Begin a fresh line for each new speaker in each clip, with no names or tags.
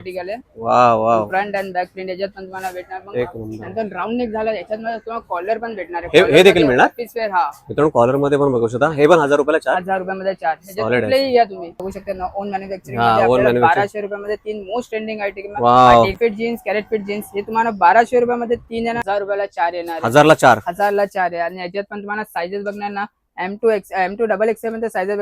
Wow wow
front and back print याच्यात पण तुम्हाला भेटणार. मग
एक नंबर.
नंतर राऊंड नेक झाला याच्यात तुम्हाला कॉलर पण भेटणार
हे देखील मिळणार?
Office wear. हा
मित्रांनो कॉलर मध्ये पण बघू शकता. हे पण 1000 रुपयाला 4.
1000 रुपयामध्ये 4.
Solid आहे.
कुठलेही घ्या तुम्ही बघू शकता. ओन मॅन्युफॅक्चरिंग
हा, own
मध्ये
manufacturing.
1200 रुपयामध्ये 3 most trending item.
Wow.
Fit jeans, carrot fit jeans हे तुम्हाला 1200 रुपयामध्ये 3 येणार. 1000 रुपयाला 4 येणार.
1000 ला 4.
1000 ला 4 आहे. आणि याच्यात पण तुम्हाला साईजेस बघणार ना, M2 डबल एक्सेल मध्ये साईजेस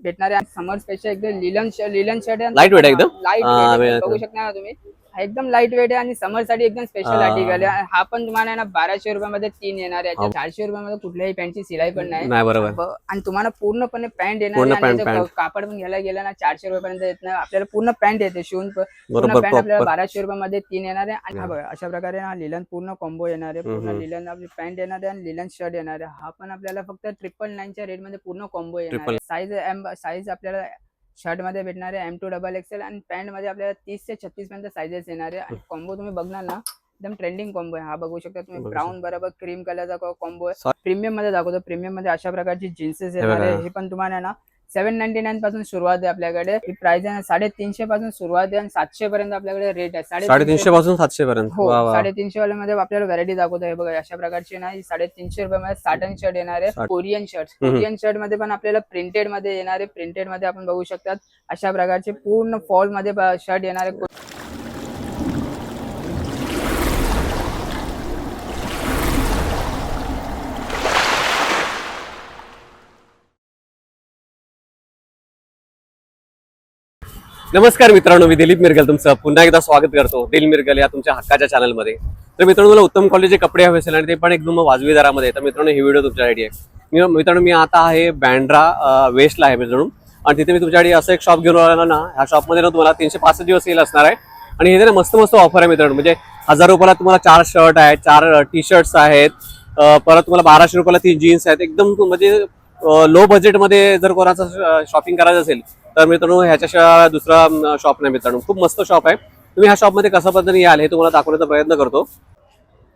भेटणार आहे. समर स्पेशल एकदम लिलन शर्ट आहे.
लाईट वेट एकदम.
लाईट बघू शकता ना तुम्ही. एकदम लाईट वेट आहे आणि समर साठी एकदम स्पेशल आर्टिकल आहे. हा पण तुम्हाला ना 1200 रुपयामध्ये 3 येणार आहे. 400 रुपयामध्ये कुठल्याही पॅन्टची सिलाई पण नाही.
बरोबर.
आणि तुम्हाला पूर्णपणे पॅन्ट येणार आहे. कापड पण घ्यायला गेला ना 400 रुपयापर्यंत येत नाही. आपल्याला पूर्ण पॅन्ट येते शिवून. पूर्ण पॅन्ट आपल्याला 1200 रुपयामध्ये 3 येणार आहे. आणि बघा अशा प्रकारे ना लिलन पूर्ण कॉम्बो येणार आहे. पूर्ण लिलन आपली पॅन्ट येणार आहे आणि लिलन शर्ट येणार आहे. हा पण आपल्याला फक्त 999 रेट मध्ये पूर्ण कॉम्बो येणार आहे. साईज आपल्याला शर्ट मध्ये भेटणार आहे M2 डबल एक्सेल आणि पॅन्ट मध्ये आपल्याला 30 ते 36 पर्यंत साईजेस येणार आहे. आणि कॉम्बो तुम्ही बघणार ना एकदम ट्रेंडिंग कॉम्बो आहे. हा बघू शकता तुम्ही. ब्राऊन बरोबर क्रीम कलरचा कॉम्बो आहे. प्रीमियम मध्ये दाखवतो. प्रीमियम मध्ये अशा प्रकारची जीन्सेस येणार आहे. हे पण तुम्हाला ना 799 पासून सुरुवात आहे आपल्याकडे. ही प्राइस आहे 350 पासून सुरुवात आहे आणि 700 पर्यंत आपल्याकडे रेट आहे.
350 पासून 700 पर्यंत.
हो 350 वाले मध्ये आपल्याला व्हरायटी दाखवतो. हे बघा अशा प्रकारची ना 350 रुपयामध्ये साटन शर्ट येणार आहे. कोरियन शर्ट मध्ये पण आपल्याला प्रिंटेड मध्ये येणार आहे. प्रिंटेड मध्ये आपण बघू शकतात अशा प्रकारचे पूर्ण फॉल मध्ये शर्ट येणार आहे.
नमस्कार मित्रांनो, मी दिलीप मिरगल तुमचं पुन्हा एकदा स्वागत करतो दिल मिरगल या तुमच्या हक्काच्या चॅनलमध्ये. तर मित्रांनो मला उत्तम क्वालिटीचे कपडे हवे असेल आणि ते पण एकदम वाजवी दरामध्ये, तर मित्रांनो ही व्हिडिओ तुमच्यासाठी आहे. मित्रांनो मी आता आहे बँड्रा वेस्टला आहे मित्रांनो. आणि तिथे मी तुमच्यासाठी असं एक शॉप घेऊन आला ना. ह्या शॉपमध्ये ना तुम्हाला 365 दिवस सेल असणार आहे. आणि हे मस्त मस्त ऑफर आहे मित्रांनो. म्हणजे 1000 रुपयाला तुम्हाला 4 शर्ट आहेत, 4 टी शर्ट्स आहेत. परत तुम्हाला 1200 रुपयाला 3 जीन्स आहेत. एकदम म्हणजे लो बजेटमध्ये जर कोणाचं शॉपिंग करायचं असेल तर मित्रांनो ह्याच्याशिवाय दुसरा शॉप नाही मित्रांनो. खूप मस्त शॉप आहे. तुम्ही ह्या शॉपमध्ये कशा पद्धतीने याल हे तुम्हाला दाखवण्याचा प्रयत्न करतो.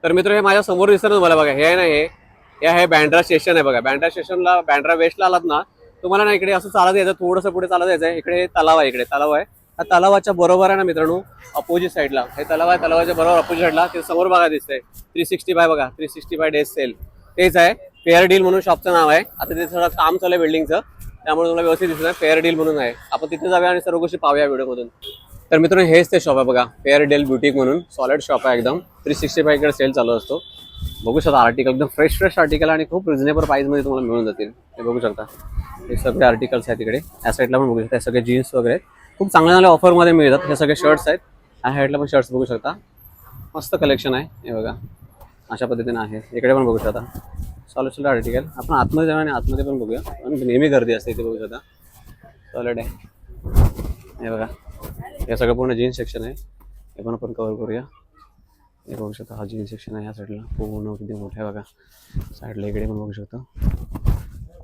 तर मित्र हे माझ्या समोर दिसतं ना तुम्हाला बघा. हे आहे ना हे आहे बँड्रा स्टेशन आहे बघा. बँड्रा स्टेशनला बँड्रा वेस्टला आलात ना तुम्हाला ना इकडे असं चालत यायचं. थोडंसं पुढे चालत यायचं आहे. इकडे तलाव आहे. इकडे तलाव आहे. त्या तलावाच्या बरोबर आहे ना मित्रांनो अपोजिट साईडला हे तलाव आहे. तलावाच्या बरोबर अपोजिट साईडला ते समोर बघा दिसतंय 365 बघा 365 डेज सेल तेच आहे. फेअर डील म्हणून शॉपचं नाव आहे. आता ते थोडं काम चालू आहे बिल्डिंगचं त्यामुळे तुम्हाला व्यवस्थित दिसत नाही. फेअर डील म्हणून आहे. आपण तिथे जाऊया आणि सर्व गोष्टी पाहूया व्हिडिओमधून. तर मित्रांनो हेच ते शॉप आहे बघा. फेअर डील ब्युटिक म्हणून सॉलिड शॉप आहे. एकदम 365 कडे सेल चालू असतो. बघू शकता आर्टिकल एकदम फ्रेश आर्टिकल आणि खूप रिझनेबल प्राइसमध्ये तुम्हाला मिळून जातील. हे बघू शकता हे सगळे आर्टिकल्स आहेत तिकडे. या साईडला पण बघू शकता. हे सगळे जीन्स वगैरे खूप चांगल्या ऑफरमध्ये मिळतात. हे सगळे शर्ट्स आहेत. ह्या साईडला पण शर्ट्स बघू शकता. मस्त कलेक्शन आहे. हे बघा अशा पद्धतीने आहे. इकडे पण बघू शकता सॉलिड आर्टिकल. आपण आतमध्ये जाऊया आणि आतमध्ये पण बघूया. आणि नेहमी गर्दी असते इथे बघू शकता. सॉलिड आहे. हे बघा हे सगळं पूर्ण जीन्स सेक्शन आहे. हे पण आपण कव्हर करूया. हे बघू शकता हा जीन्स सेक्शन आहे. ह्या साईडला पूर्ण किती मोठं आहे बघा. साईडला इकडे पण बघू शकता.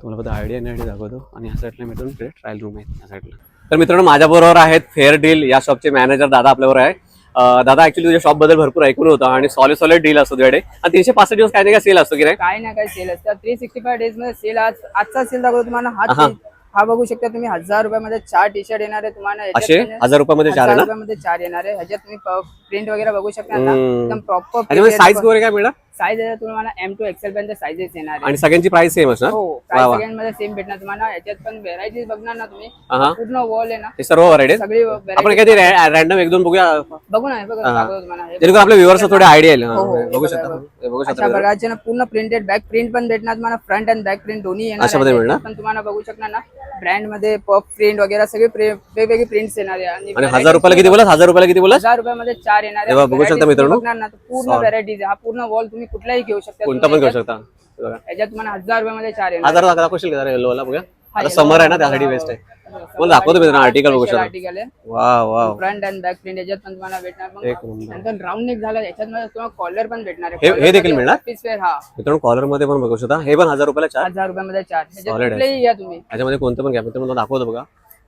तुम्हाला फक्त आयडिया नाही दाखवतो. आणि ह्या साईडला मित्रांनो इकडे ट्रायल रूम आहे ह्या साईडला. तर मित्रांनो माझ्याबरोबर आहेत फेअर डील या शॉपचे मॅनेजर दादा आपल्याबरोबर आहे. दादा ऍक्च्युली तुझ्या शॉप बद्दल भरपूर ऐकून होतं आणि सॉलिड डील असतो तुझ्याकडे. आणि 365 दिवस काय नाही काय सेल असतो की नाही?
काय ना काय सेल असतात. 365 डेज मध्ये सेल. आजचा सेल दाखवतो तुम्हाला. हा बघू शकता तुम्ही 1000 रुपयामध्ये 4 टी शर्ट येणार आहे तुम्हाला.
1000 रुपयामध्ये 4
येणार आहे. ह्याच्यात तुम्ही प्रिंट वगैरे बघू शकता एकदम प्रॉपर.
साईज वगैरे काय मिळणार?
साईज आहे तुम्हाला M2 एक्सेल पर्यंत साईजेस येणार आहे.
आणि सगळ्यांची प्राइस सेम असणार?
हो प्राइस सगळ्यांमध्ये सेम भेटणार तुम्हाला. याच्यात पण व्हरायटीज बघणार ना तुम्ही. पूर्ण वॉल आहे ना.
हे सर्व व्हरायटी
सगळी
आपण काहीतरी रॅन्डम एक दोन बघूया.
बघू ना तुम्हाला.
आपल्या व्ह्युअर्स थोडे आयडिया येईल. बघू शकता.
अशा प्रकारचे ना पूर्ण प्रिंटेड बॅक प्रिंट पण भेटणार तुम्हाला. फ्रंट अँड बॅक प्रिंट दोन्ही येणार. पण तुम्हाला बघू शकणार ना ब्रँड मध्ये पफ प्रिंट वगैरे सगळे वेगवेगळे प्रिंट्स येणार आहे. आणि
1000 रुपयाला किती बोला? 1000 रुपयाला किती बोला?
1000 रुपयामध्ये 4 येणार आहे.
बघू शकता मित्रांनो
पूर्ण व्हरायटीज. हा पूर्ण वॉल तुम्ही कुठलाही घेऊ शकता.
कोणता पण घेऊ शकता.
याच्यात तुम्हाला 1000 रुपयामध्ये 4 येणार.
1000 दाखवशील का येलोला बघूया. आता समर आहे ना त्यासाठी बेस्ट आहे. मला दाखवतो मित्रांनो आर्टिकल बघू शकता.
आर्टिकल आहे.
Wow wow
front and back print याच्यात पण तुम्हाला भेटणार. नंतर राऊंड नेक झाला याच्यात तुम्हाला कॉलर पण भेटणार आहे.
हे देखील मिळणार
ऑफिस वेअर. हा
मित्रांनो कॉलर मध्ये पण बघू शकता. हे पण 1000 रुपयाला 4.
1000 रुपयामध्ये 4. कुठलेही घ्या तुम्ही.
याच्यामध्ये कोणतं पण घ्या मित्रांनो दाखवतो बघा.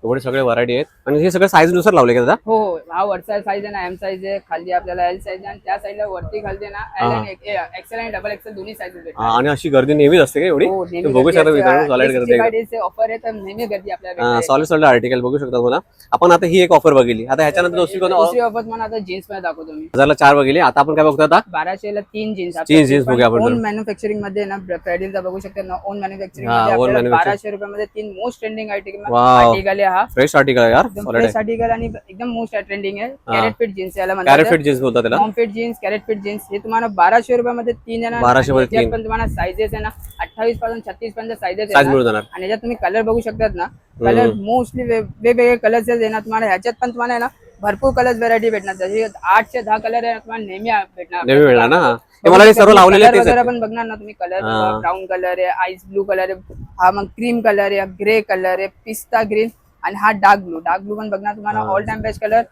एवढे सगळे व्हरायटी आहेत आणि हे सगळं साईज नुसार लावले का दादा?
हो हा वरचा साईज आहे ना एम साईज आहे, खाली आपल्याला एल साईज आहे आणि त्या साईडला वरती खाली ना एल आणि एक्सेल आणि डबल एक्सेल दोन्ही साईजेस भेटतात.
आणि अशी गर्दी नेहमीच असते का एवढी?
हो, नेहमी
बघू शकता मित्रांनो, सॉलिड गर्दी
ऑफर आहे तर नेहमी गर्दी आपल्याला
सॉलिड आर्टिकल बघू शकता मला. आपण आता ही एक ऑफर बघितली, आता ह्याच्यानंतर
दुसरी ऑफर मला आता जीन्स मध्ये दाखवतो मी.
1004 बघितली, आता आपण काय बघतो आता
1200 ला 3 जीन्स.
तीन जीन्स बघूया आपण.
ओन मॅन्युफॅक्चरिंग मध्ये ना फ्रेडिलचा बघू शकता ना, ओन मॅन्युफॅक्चरिंग
हा,
मध्ये
own
आपल्याला
manufacturing.
1200 रुपयामध्ये 3 मोस्ट ट्रेंडिंग
Wow.
आर्टिकल आहे हा.
फ्रेश आर्टिकल यार,
एकदम
सॉलिड
फ्रेश
आहे.
आर्टिकल आणि एकदम मोस्ट ट्रेंडिंग आहे.
हा.
कॅरेट फिट जीन्स याला
कॅरेट
म्हणतात.
फिट जीन्स बोलतात त्याला.
Mom fit jeans, carrot fit jeans हे तुम्हाला 1200 रुपयामध्ये 3 येणार.
1200 मध्ये
याच्यात
3.
पण तुम्हाला साईजेस आहे ना 28 पासून 36 पर्यंत साईजेस
साईज
आहे
मिळून जाणार.
आणि याच्यात तुम्ही कलर बघू शकतात ना, कलर मोस्टली वेगवेगळे कलर्स येणार तुम्हाला. ह्याच्यात पण तुम्हाला आहे ना भरपूर कलर्स व्हरायटी भेटणार. जशी 8 ते 10 कलर आहे तुम्हाला नेहमी भेटणार.
नेहमी मिळणार ना. ते मला हे सर्व लावलेले तेच आहेत.
पण बघणार ना तुम्ही. कलर ब्राऊन कलर आहे, आईस ब्लू कलर आहे, हा मग क्रीम कलर आहे, ग्रे कलर आहे, पिस्ता ग्रीन आणि हा डार्क ब्लू पण बघणार तुम्हाला. All time best colour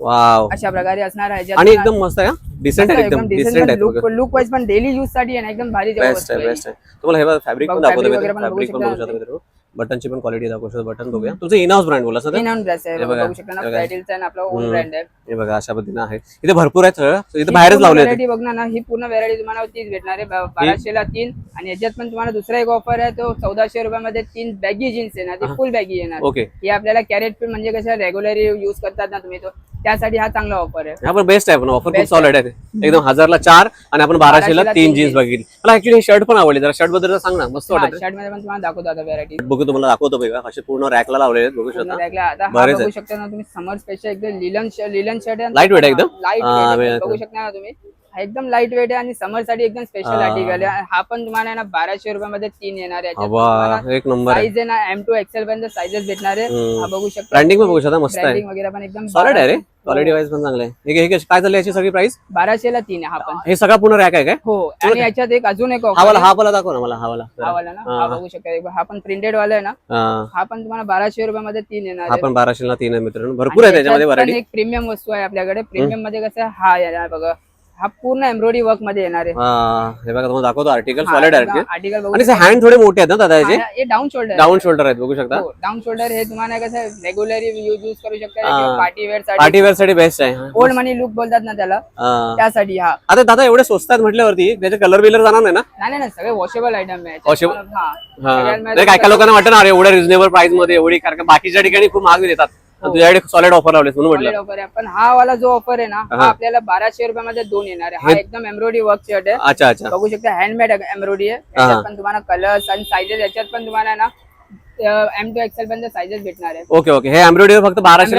wow,
अशा प्रकारे असणार आहे.
आणि एकदम मस्त आहे, डिसेंट आहे, एकदम डिसेंट आहे.
लुक वाईज पण डेली यूज साठी आहे ना एकदम भारी
बेस्ट आहे, बेस्ट आहे. तुम्हाला हे फॅब्रिक पण दाखवतो,
वगैरे पण
फॅब्रिक पण
बघू
बघू शकता मित्रांनो. बटनची पण क्वालिटी दाखवू शकतो. बटन बघूया. तुमचं इन हाऊस ब्रँड बोला सर?
इन हाऊस ब्रँड आहे,
हे बघा,
बघू शकता ना. फ्रेडिलचा आहे आपला ओन ब्रँड आहे.
हे बघा अशा पद्धतीने आहे. इथे भरपूर आहेत सगळं, इथे बाहेरच लावले आहेत.
व्हरायटी बघणार ना, ही पूर्ण व्हरायटी तुम्हाला तीच भेटणार आहे 1200 ला 3. आणि याच्यात पण तुम्हाला दुसरा एक ऑफर आहे, तो 1400 रुपयामध्ये 3 बॅगी जीन्स येणार. ती फुल बॅगी येणार.
ओके,
ही आपल्याला कॅरेट पण म्हणजे कसं रेग्युलरली यूज करतात ना तुम्ही, तो त्यासाठी हा चांगला ऑफर आहे.
हा पण बेस्ट आहे, पण ऑफर खूप सॉलिड आहे. एकदम 1000 ला 4 आणि आपण 1200 ला 3 जीन्स बघितली. मला ऍक्च्युली हे शर्ट पण आवडले, जरा शर्ट बद्दल सांग ना. मस्त वाटत.
शर्ट मध्ये पण तुम्हाला दाखवतो आता व्हरायटी.
बघू, तुम्हाला दाखवतो बघा, असे पूर्ण रॅकला लावलेले आहेत बघू शकता.
आता हा बघू शकता ना तुम्ही. समर स्पेशल एकदम लिलन शर्ट आहे.
लाईट वेट आहे एकदम.
लाईट बघू शकता ना तुम्ही. हा एकदम लाईट वेट आहे आणि समर साठी एकदम स्पेशल आर्टिकल आहे. हा पण तुम्हाला ना 1200 रुपयामध्ये 3 येणार आहे.
एक नंबर
साईज आहे ना M2 XL पर्यंत साईजेस भेटणार आहे. हा बघू शकता.
ब्रँडिंग पण बघू शकता, मस्त आहे.
ब्रँडिंग वगैरे पण एकदम
सॉलिड आहे रे. क्वालिटी वाईज पण चांगलं आहे. हे काय चालली याची सगळी प्राइस?
1200 ला 3 आहे हा पण.
हे सगळा पूर्ण रॅक आहे काय?
हो. आणि याच्यात एक अजून एक
हा वाला दाखव ना मला. हा वाला
ना, हा बघू शकता. हा पण प्रिंटेड वाला आहे ना. हा पण तुम्हाला 1200 रुपयामध्ये 3 येणार
हा
आहे.
पण 1200 ला 3 आहे मित्रांनो. भरपूर आहे त्याच्यामध्ये व्हरायटी.
एक प्रीमियम वस्तू आहे आपल्याकडे. प्रीमियम मध्ये कसं हा येणार बघा. हा पूर्ण एम्ब्रॉयडरी वर्क मध्ये येणार आहे.
हे बघा तुम्हाला दाखवतो. आर्टिकल सॉलिड आहे.
आर्टिकल
आणि हँड थोडे मोठे आहेत ना दादा याचे.
हे डाऊन शोल्डर
आहेत बघू शकता.
डाऊन शोल्डर हे तुम्हाला कसं रेग्युलरली यूज करू शकता. पार्टी
वेअर साठी बेस्ट आहे.
ओल्ड मनी लुक बोलतात ना त्याला, त्यासाठी हा.
आता दादा एवढे स्वस्त आहेत म्हटल्यावरती त्याचे कलर बिलर जाणार नाही ना?
नाही सगळे वॉशेबल आयटम आहे.
काय काय लोकांना वाटतं ना, एवढ्या रिझनेबल प्राइस मध्ये एवढी, कारण बाकीच्या ठिकाणी खूप महाग देतात. तुझ्याकडे सॉलिड ऑफर लावले म्हणून म्हटलं.
ऑफर आहे. पण हा वाला जो ऑफर आहे ना, हा आपल्याला 1200 रुपयामध्ये 2 येणार आहे. हा एकदम एम्ब्रॉयडरी वर्क शर्ट आहे.
अच्छा.
बघू शकता हँडमेड एम्ब्रॉयडरी आहे. याच्यात पण तुम्हाला कलर्स आणि साईजेस याच्यात पण तुम्हाला ना M2 XL पर्यंत साईजेस भेटणार आहे.
ओके. हे एम्ब्रॉयडरी फक्त 1200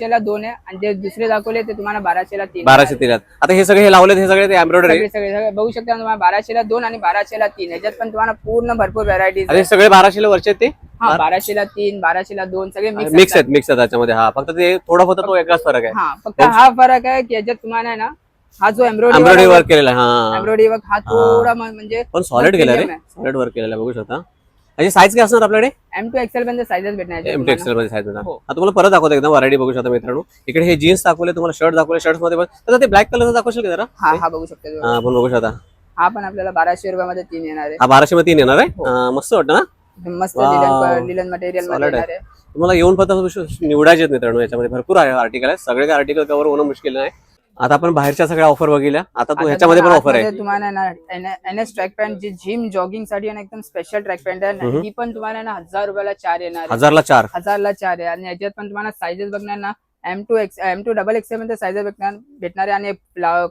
ला
2 आहे आणि जे दुसरे दाखवले ते तुम्हाला 1200 ला 3.
1203. आता हे सगळे लावलेत, हे सगळे एम्ब्रॉयडरी
सगळे बघू शकता तुम्हाला 1200 ला 2 आणि 1200 ला 3. याच्यात पण तुम्हाला पूर्ण भरपूर व्हरायटीज.
हे सगळे 1200 ला वरचे ते.
हा 1200 ला 3, 1200 ला 2 सगळे
मिक्स आहेत त्याच्यामध्ये. हा फक्त ते थोडा तो एकच फरक आहे.
हा फक्त हा फरक आहे की याच्यात तुम्हाला आहे ना, हा जो
एम्ब्रॉयडरी वर्क केलेला आहे.
एम्ब्रॉयडरी वर्क हा थोडा म्हणजे
पण सॉलिड केलेला आहे. सॉलिड वर्क केलेला आहे बघू शकता. याची साईज काय असणार आपल्याकडे?
M2 XL पर्यंत साईजेस भेटणार.
M2 XL मध्ये साईज भेटणार. आता तुम्हाला परत दाखवतो एकदम व्हरायटी बघू शकता मित्रांनो. इकडे हे जीन्स दाखवले तुम्हाला, शर्ट दाखवले. शर्ट्स मध्ये पण ते ब्लॅक कलरचा दाखवशील का जरा?
हा बघू शकता.
हा पण बघू शकता.
हा पण आपल्याला 1200 रुपयामध्ये 3 येणार आहे.
हा 1200 मध्ये 3 येणार आहे. मस्त वाटतं ना.
मस्त लिलन मटेरियल मध्ये येणार आहे.
तुम्हाला येऊन फक्त निवडायचे मित्रांनो. याच्यामध्ये भरपूर आर्टिकल आहे. सगळे आर्टिकल कव्हर होणं मुश्किल नाही. आता आपण बाहेरच्या सगळ्या ऑफर बघितल्या. आता तू ह्याच्यामध्ये पण ऑफर आहे.
तुम्हाला ना NS ट्रॅक पॅन्ट जी जिम जॉगिंग साठी एकदम स्पेशल ट्रॅक पॅन्ट आहे. ही पण तुम्हाला ना 1000 रुपयाला 4 येणार आहे.
1000 ला 4.
1000 ला 4 आहे. आणि याच्यात पण तुम्हाला साईजेस बघणार ना, M2 डबल XL मध्ये साईजेस भेटणार आहे. आणि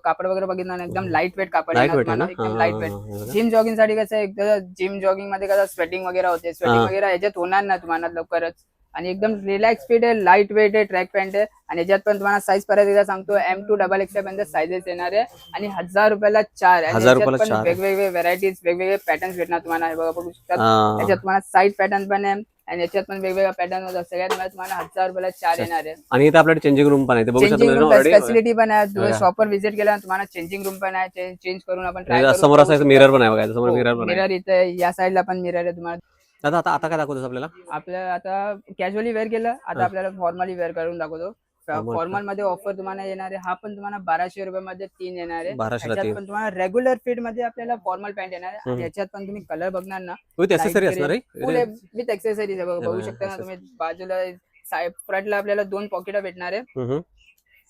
कापड वगैरे बघितलं एकदम लाईट वेट कापड आहे. एकदम लाईट वेट. जिम जॉगिंग साठी कसं एकदम जिम जॉगिंग मध्ये कसं स्वेटिंग वगैरे होते. स्वेटिंग वगैरे याच्यात होणार ना तुम्हाला लवकरच. आणि एकदम रिलॅक्स फिट आहे, लाईट वेट आहे, ट्रॅक पॅन्ट आहे. आणि याच्यात पण तुम्हाला साईज परत एकदा सांगतो, M2 डबल XL पर्यंत साईजेस येणार आहे. आणि 1000 रुपयाला 4 आहे.
1000 रुपयाला 4.
वेगवेगळे व्हरायटीज, वेगवेगळे पॅटर्न्स भेटणार तुम्हाला. बघू शकता याच्यात तुम्हाला साईड पॅटर्न पण आहे. आणि याच्यात पण वेगवेगळ्या पॅटर्न होतात. सगळ्यात तुम्हाला 1000 रुपयाला 4 येणार आहे.
आणि इथे आपल्याकडे चेंजिंग रूम पण आहे. बघू शकता
फॅसिलिटी पण आहे. शॉपवर व्हिजिट केल्यानंतर तुम्हाला चेंजिंग रूम पण आहे. चेंज करून आपण ट्राय करू.
समोर असायचं मिरर पण आहे बघा. समोर
मिरर इथे या साईडला पण मिरर आहे तुम्हाला.
आता काय दाखवतोस आपल्याला?
आपल्याला आता कॅज्युअली वेअर केलं. आता आपल्याला फॉर्मली वेअर करून दाखवतो. फॉर्मल मध्ये ऑफर तुम्हाला येणार आहे. हा पण तुम्हाला 1200 रुपयामध्ये 3 येणार आहे. याच्यात पण तुम्हाला रेग्युलर फिट मध्ये आपल्याला फॉर्मल पॅन्ट येणार आहे. आणि याच्यात पण तुम्ही कलर बघणार ना,
विथ एक्सेसरी असणार आहे.
विथ एक्सेसरीज बघू शकता ना तुम्ही. बाजूला फ्रंटला आपल्याला 2 पॉकेट भेटणार आहे.
हम्म.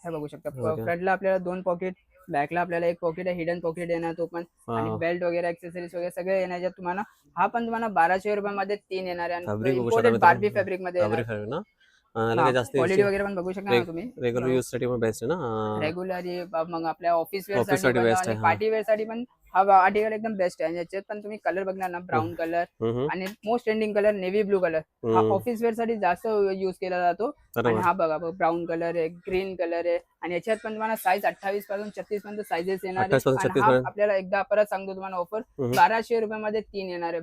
हे बघू शकता
Okay.
फ्रंटला आपल्याला 2 पॉकेट, बॅकला आपल्याला 1 पॉकेट आहे, हिडन पॉकेट येणार तो पण, आणि बेल्ट वगैरे एक्सेसरीज वगैरे सगळे येणार ज्यात तुम्हाला. हा पण तुम्हाला 1200 रुपयामध्ये 3 येणार आहे
Fabric
आणि
बघू शकता
इम्पोर्टेड बार्बी
मित्रांनो.
फॅब्रिक मध्ये
Fabric आहे ना. लगे जास्त
क्वालिटी वगैरे पण बघू शकता ना तुम्ही.
रेग्युलर यूज साठी पण बेस्ट आहे ना.
रेग्युलर मग आपल्या ऑफिस वेअर
Office
साठी
साठी
पण
best आहे,
आणि
हा.
पार्टी वेअर साठी पण हा आर्टिकल एकदम बेस्ट आहे. याच्यात पण तुम्ही कलर बघणार ना, ब्राऊन कलर
हम्म.
आणि most trending colour navy blue colour. हा ऑफिस वेअर साठी जास्त युज केला जातो. आणि हा बघा ब्राऊन कलर आहे, ग्रीन कलर आहे, आणि याच्यात पण तुम्हाला साईज 28 पासून 36 पर्यंत साईजेस येणार
28 पासून
आहे.
36
आणि हा
पर्यंत.
आपल्याला एकदा परत सांगतो तुम्हाला ऑफर 1200 रुपयामध्ये 3 येणार आहे.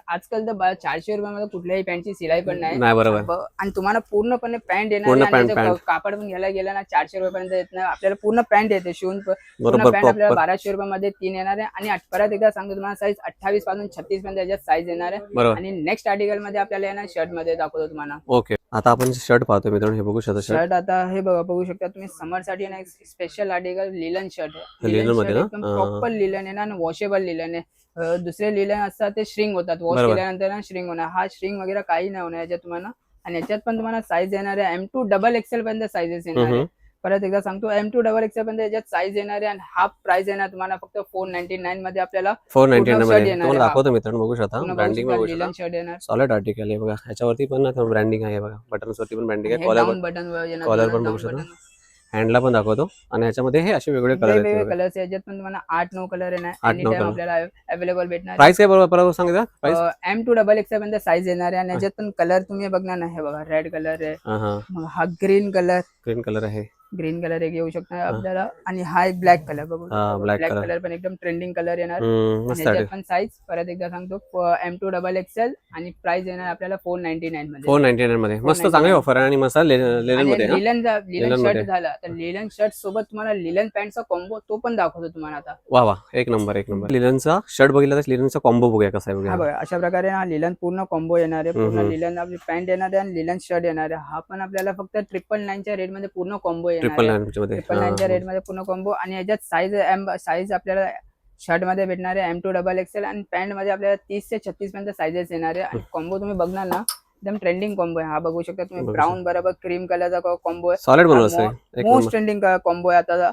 आजकाल तर 400 रुपयामध्ये कुठल्याही पॅन्टची सिलाई पण नाही.
बरोबर.
आणि तुम्हाला पूर्णपणे पॅन्ट येणार
पूर्ण
आहे, आणि
pant,
त्याचं कापड पण घ्यायला गेला ना 400 रुपयापर्यंत येत नाही. आपल्याला पूर्ण पॅन्ट येते शिवून. पूर्ण
बरोबर
पॅन्ट आपल्याला
proper.
1200 रुपयामध्ये 3 येणार आहे. आणि परत एकदा सांगतो तुम्हाला साईज 28 पासून 36 पर्यंत याच्यात साईज येणार आहे.
बरोबर.
आणि नेक्स्ट आर्टिकल मध्ये आपल्याला येणार शर्ट मध्ये दाखवतो तुम्हाला.
ओके, आता आपण शर्ट पाहतो मित्रांनो. हे बघू शकता
शर्ट. आता हे बघू शकता तुम्ही समर साठी ना एक स्पेशल आर्टिकल लिलन शर्ट आहे.
लिलन
लिलन
मध्ये
शर्ट
ना?
एकदम प्रॉपर लिलन आहे ना, वॉशेबल लिलन आहे. दुसरे लिलन असतात ते श्रिंक होतात, वॉश
बरोबर.
केल्यानंतर ना श्रिंक होणार. हा श्रिंक वगैरे काही नाही होणार याच्यात तुम्हाला. आणि याच्यात पण तुम्हाला साईज येणार आहे M2XXL पर्यंत साईजेस येणार आहे. परत एकदा सांगतो M2XXL पर्यंत याच्यात साईज येणार आहे. आणि हाफ प्राइस येणार तुम्हाला फक्त 499 मध्ये. आपल्याला
499 मध्ये
येणार
तुम्हाला
आहे.
दाखवतो मित्रांनो. बघू शकता ब्रँडिंग बघू
लिलन
शकता.
शर्ट येणार.
सॉलिड आर्टिकल आहे बघा. ह्याच्यावरती पण ब्रँडिंग आहे बघा. बटन्स वरती पण ब्रँडिंग आहे.
डाऊन बटन येणार.
कॉलर पण बघू शकता. हँडला पण दाखवतो. आणि ह्याच्यामध्ये हे असे वेगवेगळे कलर
वेगवेगळे
आहेत.
कलर्स याच्यात पण तुम्हाला 8-9 कलर येणार.
8-9
एनी टाइम
color.
आपल्याला अवेलेबल भेटणार.
प्राइस काय बरोबर सांगितलं? प्राइस
M2XXL पर्यंत साईज येणार आहे. आणि याच्यात पण कलर तुम्ही बघणार ना, हे बघा रेड कलर आहे, मग हा ग्रीन
कलर आहे.
ग्रीन कलर एक येऊ शकतो आपल्याला. आणि हा एक ब्लॅक कलर बघू.
black
black
color.
कलर पण एकदम ट्रेंडिंग कलर येणार.
मस्त
याच्यात
आहे.
पण साईज परत एकदा सांगतो M2XXL. आणि प्राइस येणार आपल्याला 499 मध्ये.
499 मध्ये मस्त चांगली ऑफर आहे. आणि मस्त लेलन मध्ये ना?
लिलन शर्ट झाला तर लिलन शर्ट सोबत तुम्हाला लिलन पॅन्टचा कॉम्बो तो पण दाखवतो तुम्हाला आता.
वा एक नंबर. लिलनचा शर्ट बघितला तर लिलनचा कॉम्बो बघूया कसा आहे
हा
बघा.
बघा अशा प्रकारे हा लिलन पूर्ण कॉम्बो येणार आहे. पूर्ण लिलन आपली पॅन्ट येणार आहे आणि लिलन शर्ट येणार आहे. हा पण आपल्याला फक्त 999 च्या रेट मध्ये पूर्ण कॉम्बो येणार आहे. 999 च्या रेट मध्ये पूर्ण कॉम्बो. आणि याच्यात साईज आपल्याला शर्ट मध्ये भेटणार आहे M2XXL. आणि पॅन्ट मध्ये आपल्याला 30 ते 36 पर्यंत साईजेस येणार आहे. आणि कॉम्बो तुम्ही बघणार ना, एकदम ट्रेंडिंग कॉम्बो आहे. हा बघू शकता तुम्ही. ब्राऊन बरोबर क्रीम कलरचा कॉम्बो आहे.
सॉलिड बनवलं.
मोस्ट ट्रेंडिंग कॉम्बो आहे आता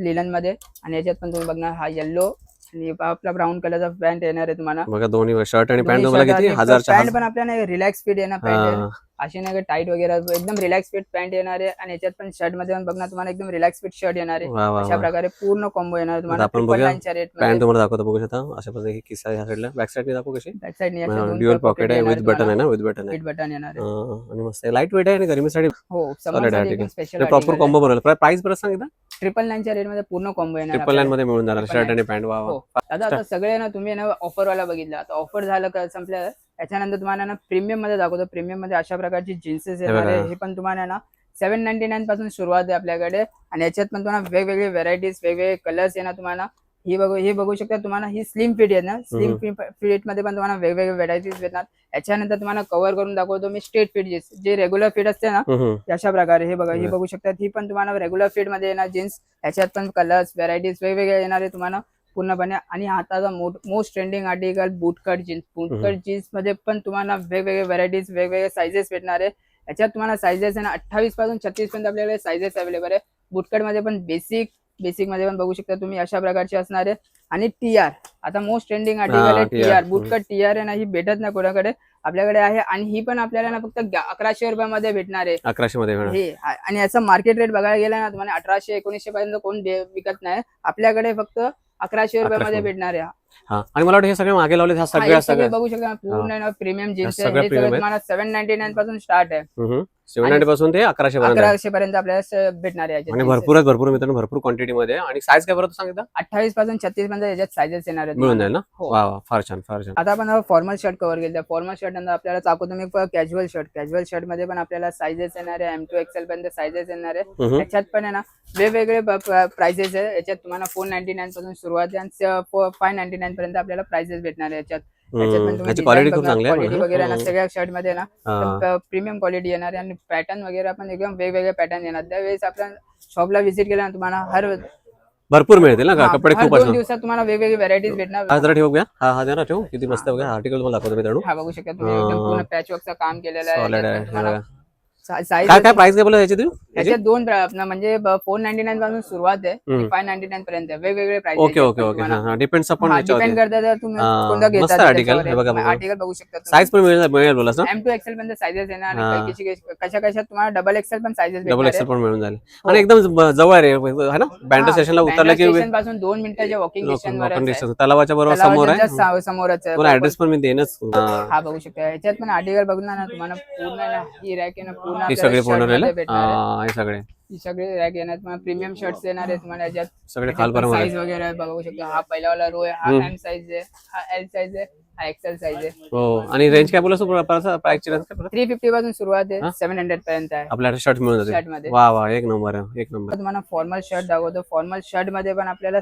लिलन मध्ये. आणि याच्यात पण तुम्ही बघणार हा येलो आणि आपला ब्राऊन कलरचा पॅन्ट येणार आहे तुम्हाला.
बघा दोन्ही शर्ट आणि पॅन्ट तुम्हाला किती 1000च्या
पॅन्ट पण आपल्याला रिलॅक्स फिट येणार. पॅन्ट अशी नाही टाईट वगैरे, एकदम रिलॅक्स फिट पॅन्ट येणार आहे. आणि याच्यात पण शर्ट मध्ये पण बघणार तुम्हाला एकदम रिलॅक्स फिट शर्ट येणार आहे. अशा प्रकारे पूर्ण कॉम्बो येणार तुम्हाला.
आपण बघूया
999 च्या रेट मध्ये.
पॅन्ट तुम्हाला दाखवतो बघू शकता. अशा पद्धतीने किस्सा ह्या साईडला बॅक साईडने दाखवू कशी.
बॅक साईडने
ड्युअल पॉकेट आहे विथ बटन आहे ना. विथ बटन आहे.
फिट बटन येणार आहे.
आणि मस्त लाईट वेट आहे आणि गरमीसाठी
हो समोर स्पेशल
प्रॉपर कॉम्बो बनवला. प्राइस परत सांगितलं
999 च्या रेट मध्ये पूर्ण कॉम्बो येणार.
999 मध्ये मिळून जाणार शर्ट आणि पॅन्ट. वा
आता सगळे ना तुम्ही ना ऑफर वाला बघितला. आता ऑफर झालं का संपलं. याच्यानंतर तुम्हाला ना प्रीमियम मध्ये दाखवतो. प्रीमियम मध्ये अशा प्रकारची जीन्सेस येणार आहे. हे पण तुम्हाला ना 799 पासून सुरुवात आहे आपल्याकडे. आणि याच्यात पण तुम्हाला वेगवेगळे व्हरायटीज, वेगवेगळे कलर्स येणार तुम्हाला. हे बघू शकता तुम्हाला. ही स्लिम फिट आहे ना. स्लिम फिट मध्ये पण तुम्हाला वेगवेगळे व्हरायटीज भेटणार. याच्यानंतर तुम्हाला कव्हर करून दाखवतो मी स्ट्रेट फिट जीन्स, जे रेग्युलर फिट असते ना अशा प्रकारे. हे बघा, ही बघू शकता. ही पण तुम्हाला रेग्युलर फिट मध्ये येणार जीन्स. याच्यात पण कलर्स, व्हरायटीज वेगवेगळे येणार आहे तुम्हाला पूर्णपणे. आणि आताचा most trending article bootcut jeans. Bootcut jeans मध्ये पण तुम्हाला वेगवेगळे व्हरायटीज, वेगवेगळे साईजेस भेटणार आहे. याच्यात तुम्हाला साईजेस आहे ना 28 पासून 36 पर्यंत आपल्याकडे साईजेस अवेलेबल आहे. बूटकट मध्ये पण बेसिक मध्ये पण बघू शकता तुम्ही अशा प्रकारचे असणार आहे. आणि TR आता मोस्ट ट्रेंडिंग आर्टिकल आहे TR. बूटकट TR आहे ना, ही भेटत नाही कोणाकडे, आपल्याकडे आहे. आणि ही पण आपल्याला ना फक्त 1100 रुपयामध्ये भेटणार आहे.
1100 मध्ये
हे. आणि याचा मार्केट रेट बघायला गेला ना तुम्हाला 1800-1900 पर्यंत कोण विकत नाही. आपल्याकडे फक्त 1100 रुपयामध्ये भेटणार आहे.
आणि मला वाटतं हे सगळे मागे लावले
सगळे बघू शकता. पूर्ण प्रीमियम जीन्स आहे. हे सगळं तुम्हाला 799 पासून स्टार्ट आहे.
790 पासून ते 1100
पर्यंत आपल्याला भेटणार आहे.
आणि भरपूर मित्रांनो, भरपूर क्वांटिटी मध्ये. आणि साईज काय बरं सांगितलं?
28 पासून 36 पर्यंत याच्यात साईजेस येणार आहेत.
मिळून जाईल ना. वा फार छान. आता
आपण फॉर्मल शर्ट कव्हर केलं. फॉर्मल शर्ट नंतर आपल्याला दाखवतो मी कॅज्युअल शर्ट मध्ये पण आपल्याला साईजेस येणार आहे. M2XL पर्यंत साईजेस येणार आहे. याच्यात पण आहे ना वेगवेगळे प्राइसेस आहे. याच्यात तुम्हाला 499 पासून सुरुवात आहे आणि 599 पर्यंत आपल्याला प्राइसेस भेटणार आहे. याच्यात
क्वालिटी खूप चांगली आहे.
क्वालिटी वगैरे ना सगळ्या शर्ट मध्ये ना प्रीमियम क्वालिटी येणार आहे. आणि पॅटर्न वगैरे पण एकदम वेगवेगळे पॅटर्न येणार. त्यावेळेस आपण शॉपला व्हिजिट केला ना तुम्हाला
भरपूर मिळतील ना कपडे. खूप
2 दिवसात तुम्हाला वेगवेगळे व्हरायटीज भेटणार.
हा जरा ठेवूया. हा जरा ठेवू. किती मस्त बघा आर्टिकल तुम्हाला दाखवतो मित्रांनो.
हा बघू शकता तुम्ही एकदम पूर्ण पॅचवर्कचं काम केलेलं आहे. साईज
काय काय प्राइस काय बोला याची तुम्ही
त्याच्यात दोन म्हणजे 499 पासून सुरुवात आहे 599 पर्यंत वेगवेगळे price.
Okay okay okay depends upon
depend करता तर तुम्ही कोणता घेता. आर्टिकल बघू शकता.
साईज पण मिळेल बोला ना.
M2 XL पर्यंत साईजेस येणार आणि कशा तुम्हाला डबल एक्सेल पण साईजेस
डबल एक्सेल पण मिळून जाईल आणि एकदम जवळ आहे ना. बँड्रा स्टेशनला उतरलं की
स्टेशन पासून 2 मिनिटाच्या वॉकिंग डिस्टन्स
तलावाच्या बरोबर समोर आहे.
समोरच आहे.
ऍड्रेस पण मी देणच.
हा बघू शकता. याच्यात पण आर्टिकल बघणार ना तुम्हाला पूर्ण ही रॅक आहे ना पूर्ण
ही सगळी पूर्ण
सगळे ही सगळे रॅक येणार तुम्हाला. प्रीमियम शर्ट्स येणार आहे तुम्हाला. याच्यात
सगळे खालपर्यंत
साईज वगैरे बघू शकता. हा पहिला वाला रो आहे. हा M साईज आहे. हा L साईज आहे. हा XL साईज आहे.
हो आणि रेंज काय बोला प्राइसची रेंज काय
350 पासून सुरुवात आहे 700 पर्यंत आहे.
आपल्याला शर्ट मिळून
शर्ट मध्ये
वा वा एक नंबर आहे एक नंबर.
तुम्हाला फॉर्मल शर्ट दाखवतो. फॉर्मल शर्ट मध्ये पण आपल्याला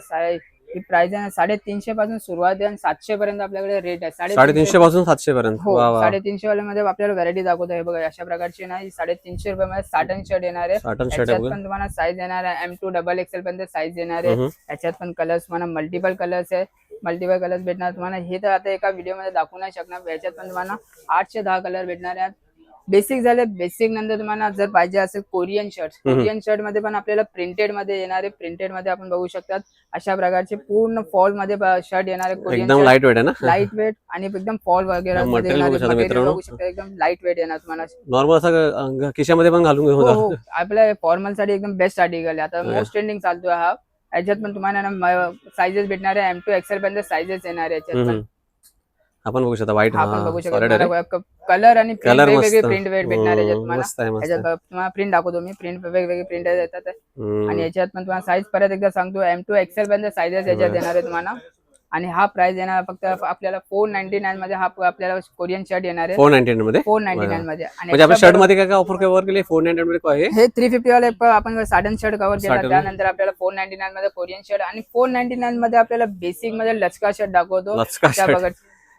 ही प्राइस आहे 350 पासून सुरुवात आहे आणि 700 पर्यंत आपल्याकडे रेट आहे.
350 पासून 700 पर्यंत.
हो 350 वाले मध्ये आपल्याला व्हरायटी दाखवतो. हे बघा अशा प्रकारची ना 350 रुपये मध्ये साटन शर्ट येणार आहे. याच्यात पण तुम्हाला साईज येणार आहे M2 डबल एक्सेल पर्यंत साईज येणार आहे. याच्यात पण कलर्स तुम्हाला मल्टिपल कलर्स आहे. मल्टिपल कलर्स भेटणार तुम्हाला. हे तर आता एका व्हिडिओ मध्ये दाखवू नाही शकणार. याच्यात पण तुम्हाला 8 ते 10 कलर भेटणार आहेत. बेसिक झाले. बेसिक नंतर तुम्हाला जर पाहिजे असेल कोरियन शर्ट मध्ये पण आपल्याला प्रिंटेड मध्ये येणार आहे. प्रिंटेड मध्ये आपण बघू शकतात अशा प्रकारचे पूर्ण फॉल मध्ये शर्ट येणार आहे. कोरियन
एकदम लाईट वेट आहे ना.
लाईट वेट आणि एकदम फॉल वगैरे बघू शकता. एकदम लाईट वेट येणार तुम्हाला.
नॉर्मल असं खिशामध्ये पण घालून घेऊ.
आपल्या फॉर्मल साठी एकदम बेस्ट आर्टिकल आहे. आता मोस्ट ट्रेंडिंग चालतोय हा. याच्यात पण तुम्हाला साईजेस भेटणार आहे. M2 XL पर्यंत साईजेस येणार आहे. याच्यात पण
आपण बघू शकता. व्हाईट
आपण बघू शकता. कलर आणि वेगवेगळे प्रिंट भेटणार आहे. तुम्हाला प्रिंट दाखवतो मी. प्रिंट वेगवेगळे प्रिंट येतात आणि याच्यात पण तुम्हाला साईज परत एकदा सांगतो M2 XL पर्यंत साईजेस याच्यात येणार आहे तुम्हाला. आणि हा प्राइस येणार फक्त आपल्याला 499 मध्ये. हा आपल्याला कोरियन शर्ट येणार आहे
499 मध्ये.
499 मध्ये.
म्हणजे आपल्या शर्ट मध्ये काय ऑफर कव्हर केली 499 मध्ये.
हे 350 वाले आपण साटन शर्ट कव्हर केला. त्यानंतर आपल्याला 499 मध्ये कोरियन शर्ट आणि 499 मध्ये आपल्याला बेसिक मध्ये लचका शर्ट दाखवतो.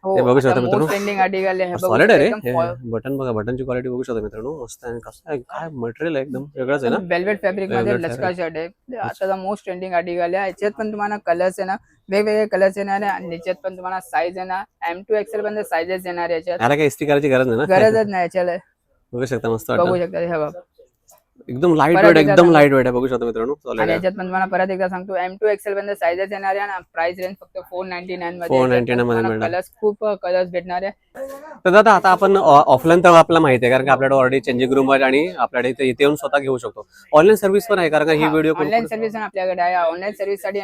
बघू शकता मित्रांनो.
ट्रेंडिंग आर्टिकल आहे.
सॉलिड आहे रे. बटन बघा. बटनची क्वालिटी बघू शकता मित्रांनो. मस्त आहे. कसं आहे काय मटेरियल आहे एकदम वेगळंच आहे ना.
वेल्वेट फॅब्रिक मध्ये लचका शर्ट आहे. आता मोस्ट ट्रेंडिंग आर्टिकल आहे. याच्यात पण तुम्हाला कलर्स आहे ना वेगवेगळे कलर्स येणार आहे आणि याच्यात पण तुम्हाला साईज आहे ना M2 XL पर्यंत साईजेस येणार आहे. याच्यात
याला काय इस्त्री करायची गरज नाही ना.
गरजच नाही याच्याला.
बघू शकता मस्त
बघू शकता. हे बघा
एकदम लाईट वेट आहे. बघू शकता मित्रांनो.
आणि याच्यात पण तुम्हाला परत एकदा सांगतो M2 XL पर्यंत साईजेस येणार आहे आणि प्राइस रेंज फक्त 499 मध्ये.
499 मध्ये
कलर्स खूप कलर्स भेटणार आहे.
तर दादा आता आपण ऑफलाईन तर आपल्याला माहिती आहे कारण की आपल्याकडे ऑलरेडी चेंजिंग रूम आहे आणि आपल्याकडे इथे येऊन स्वतः घेऊ शकतो. ऑनलाईन सर्व्हिस पण आहे कारण का ही व्हिडिओ
ऑनलाईन सर्व्हिस आपल्याकडे आहे. ऑनलाईन सर्व्हिस साठी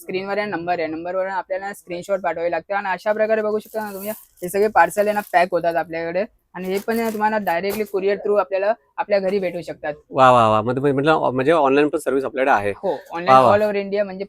स्क्रीनवर नंबर आहे. नंबरवर आपल्याला स्क्रीनशॉट पाठवावे लागते आणि अशा प्रकारे बघू शकता ना तुम्ही हे सगळे पार्सल आहे ना पॅक होतात आपल्याकडे आणि हे पण तुम्हाला डायरेक्टली कुरिअर थ्रू आपल्याला आपल्या घरी भेटू शकतात.
वा वा वा. म्हणजे ऑनलाईन पण सर्व्हिस आपल्याकडे आहे.
हो ऑनलाईन ऑल ओव्हर इंडिया म्हणजे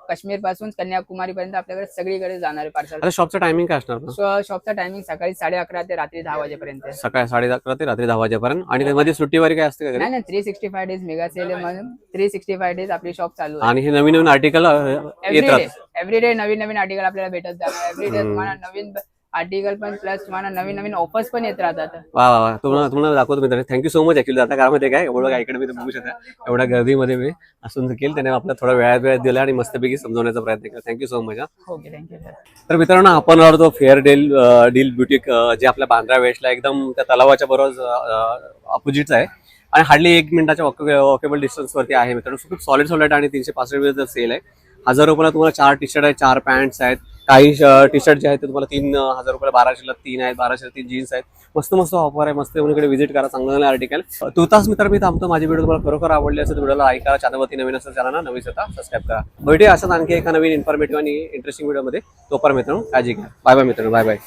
काश्मीर पासून कन्याकुमारी पर्यंत आपल्याकडे सगळीकडे जाणार आहे पार्सल.
शॉपचा टायमिंग काय असणार?
शॉपचा टायमिंग सकाळी 11:30 ते रात्री 10 वाजेपर्यंत.
सकाळी 11:30 ते रात्री 10 वाजेपर्यंत. आणि मध्ये सुट्टीवारी काय असते का?
नाही 365 डेज मेगा सेल म्हणून 365 डेज आपली शॉप चालू आहे.
आणि हे नवीन नवीन आर्टिकल
एव्हरीडे नवीन आर्टिकल आपल्याला भेटत जाणार. एव्हरीडे तुम्हाला नवीन आर्टिकल पण प्लस तुम्हाला नवीन ऑफर्स पण येत राहतात.
वा वा. तुम्हाला दाखवतो मित्रांनो. Thank you so much. ऍक्च्युली आता घरामध्ये काय एवढं काय इकडे मी बघू शकता एवढ्या गर्दीमध्ये मी असून केलं त्याने आपल्याला थोडा वेळ दिला आणि मस्तपैकी समजवण्याचा प्रयत्न केला. Thank you so much.
Okay thank you sir.
तर मित्रांनो आपण आलो फेअर डील ब्युटिक जे आपल्या बांद्रा वेस्टला एकदम त्या तलावाच्या बरोबर अपोजिटच आहे आणि हार्डली 1 मिनिटाच्या वॉकेबल डिस्टन्स वरती आहे मित्रांनो. खूप सॉलिड आणि 365 रुपये सेल आहे. 1000 रुपयाला तुम्हाला 4 टी शर्ट आहेत, 4 पॅन्ट्स आहेत. काही टी शर्ट जे आहेत ते तुम्हाला 3000 रुपयाला 1200ला 3 आहेत, 1200ला 3 जीन्स आहेत. मस्त ऑफर आहे. मस्त इकडे व्हिजिट करा. चांगलं आर्टिकल. तुर्तास मित्र मी थांबतो. माझी व्हिडिओ तुम्हाला खरोखर आवडली असेल तर व्हिडिओला लाईक करा. चॅनलवरती नवीन असेल चॅनलला नवीन सबस्क्राईब करा. भेटूया अशाच आणखी एका नवीन इन्फॉर्मेटिव्ह आणि इंटरेस्टिंग व्हिडिओमध्ये. तोपर्यंत मित्रांनो काळजी घ्या. बाय बाय मित्रांनो. Bye bye.